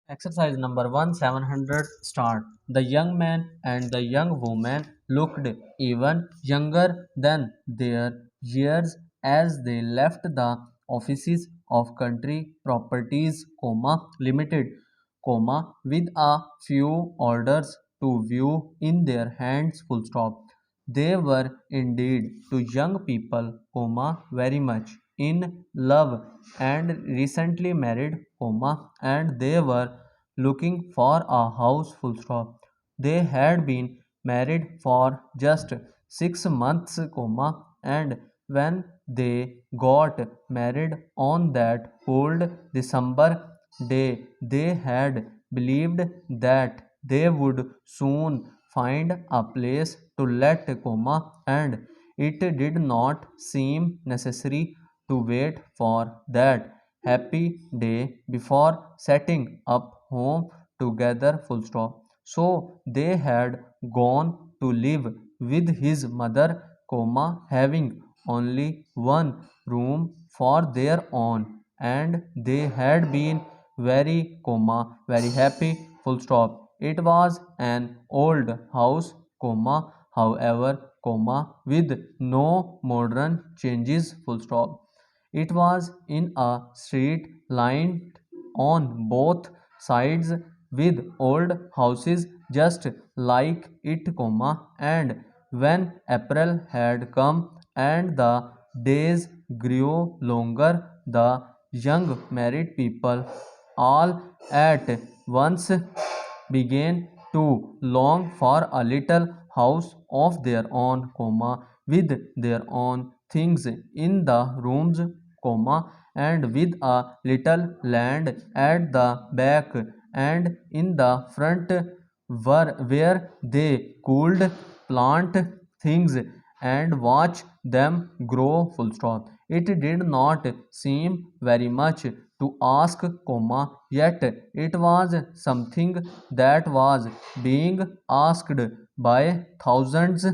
Exercise number 1 700 start. The young man and the young woman looked even younger than their years as they left the offices of Country Properties, Limited, with a few orders to view in their hands, full stop. They were indeed two young people, very much in love and recently married, and they were looking for a house, full stop. They had been married for just 6 months, and when they got married on that cold December day, they had believed that they would soon find a place to let, and it did not seem necessary to wait for that happy day before setting up home together, full stop. So they had gone to live with his mother, having only one room for their own, and they had been very, very happy, full stop. It was an old house, however, with no modern changes, full stop. It was in a street lined on both sides with old houses just like it, and when April had come and the days grew longer, the young married people all at once began to long for a little house of their own, with their own things in the rooms, and with a little land at the back and in the front where they could plant things and watch them grow, full stop. It did not seem very much to ask, yet it was something that was being asked by thousands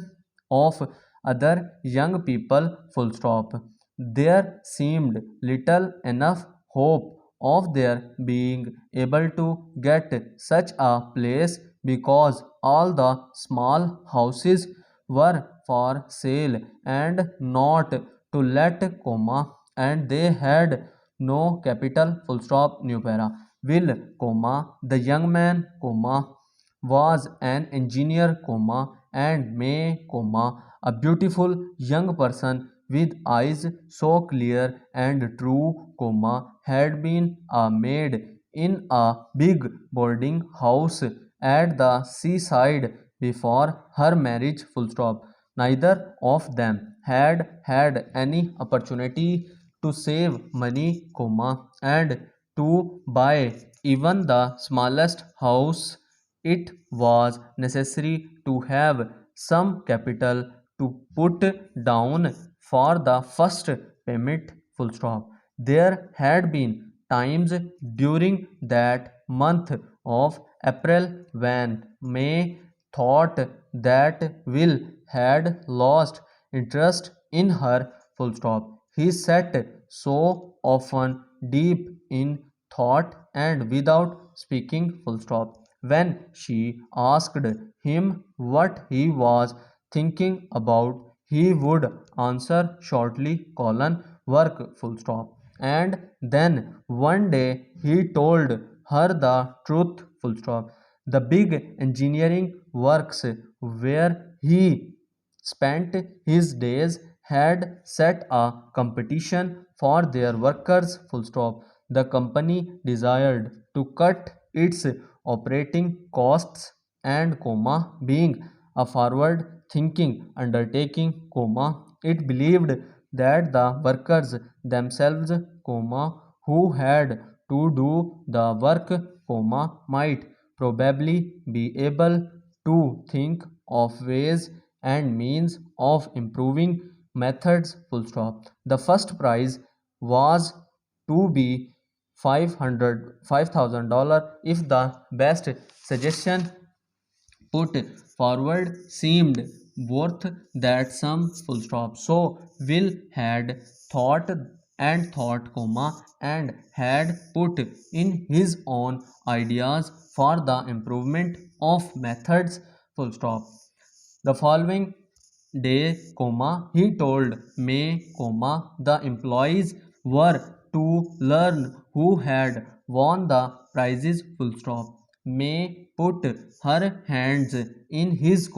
of other young people, full stop. There seemed little enough hope of their being able to get such a place because all the small houses were for sale and not to let, and they had no capital, full stop, new para. Will, the young man, was an engineer, and May, a beautiful young person with eyes so clear and true, had been a maid in a big boarding house at the seaside before her marriage, full stop. Neither of them had had any opportunity to save money, and to buy even the smallest house. It was necessary to have some capital to put down for the first payment, full stop. There had been times during that month of April when May thought that Will had lost interest in her, full stop. He sat so often deep in thought and without speaking, full stop. When she asked him what he was thinking about, he would answer shortly, work, full stop. And then one day he told her the truth, full stop. The big engineering works where he spent his days had set a competition for their workers, full stop. The company desired to cut its operating costs and, being a forward thinking undertaking, it believed that the workers themselves, who had to do the work, might probably be able to think of ways and means of improving methods, full stop. The first prize was to be $5,000 if the best suggestion put forward seemed worth that sum, full stop. So Will had thought and thought, and had put in his own ideas for the improvement of methods, full stop. The following day, he told May, the employees were to learn who had won the prizes, full stop. May put her hands in his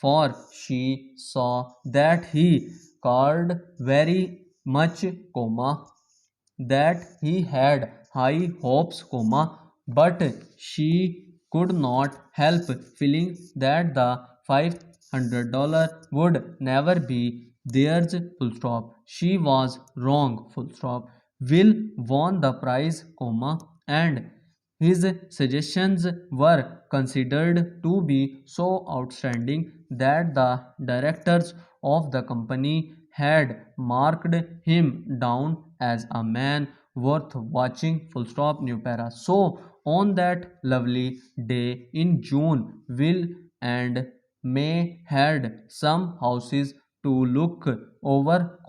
for she saw that he cared very much, that he had high hopes, but she could not help feeling that the $500 would never be theirs, full stop. She was wrong, full stop. Will won the prize, and his suggestions were considered to be so outstanding that the directors of the company had marked him down as a man worth watching, full stop, new para. So on that lovely day in June, Will and May had some houses to look over,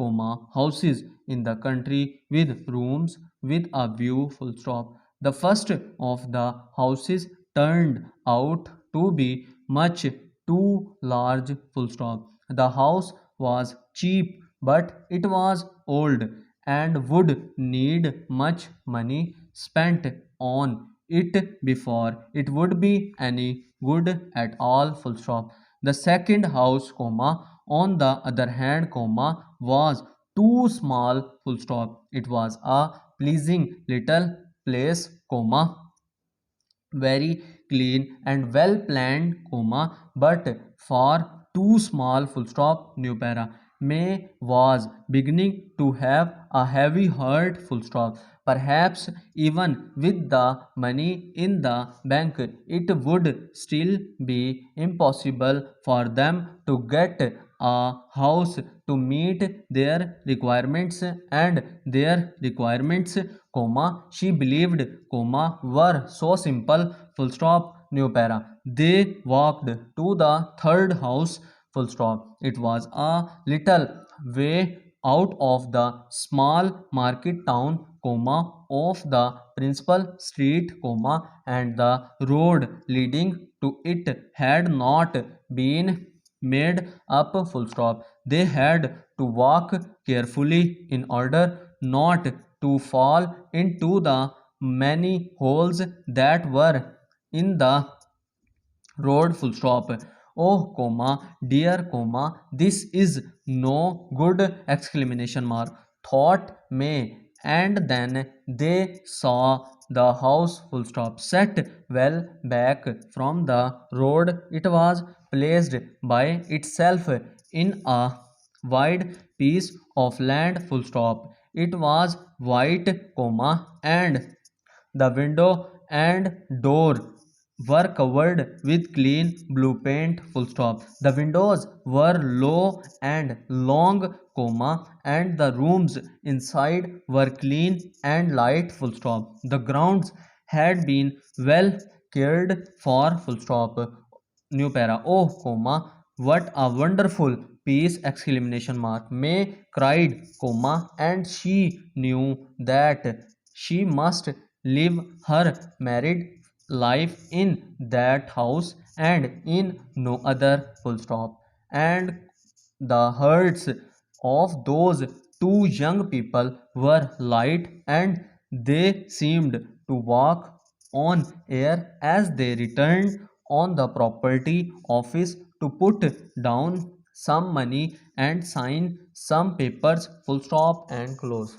houses in the country with rooms with a view, full stop. The first of the houses turned out to be much too large, full stop. The house was cheap, but it was old and would need much money spent on it before it would be any good at all, full stop. The second house, on the other hand, was too small, full stop. It was a pleasing little place, very clean and well planned, but far too small, full stop, new para. May was beginning to have a heavy heart, full stop. Perhaps even with the money in the bank, it would still be impossible for them to get a house to meet their requirements, and their requirements, she believed, were so simple, full stop, new para. They walked to the third house, full stop. It was a little way out of the small market town, of the principal street, and the road leading to it had not been made up, full stop. They had to walk carefully in order not to fall into the many holes that were in the road, full stop. Oh, dear, this is no good, exclamation mark, thought May. And then they saw the house, full stop, set well back from the road. It was placed by itself in a wide piece of land, full stop. It was white, and the window and door were covered with clean blue paint, full stop. The windows were low and long, and the rooms inside were clean and light, full stop. The grounds had been well cared for, full stop. New para. Oh, what a wonderful piece, exclamation mark. May cried, and she knew that she must live her married life in that house and in no other, full stop. And the hearts of those two young people were light, and they seemed to walk on air as they returned on the property office to put down some money and sign some papers, full stop, and close.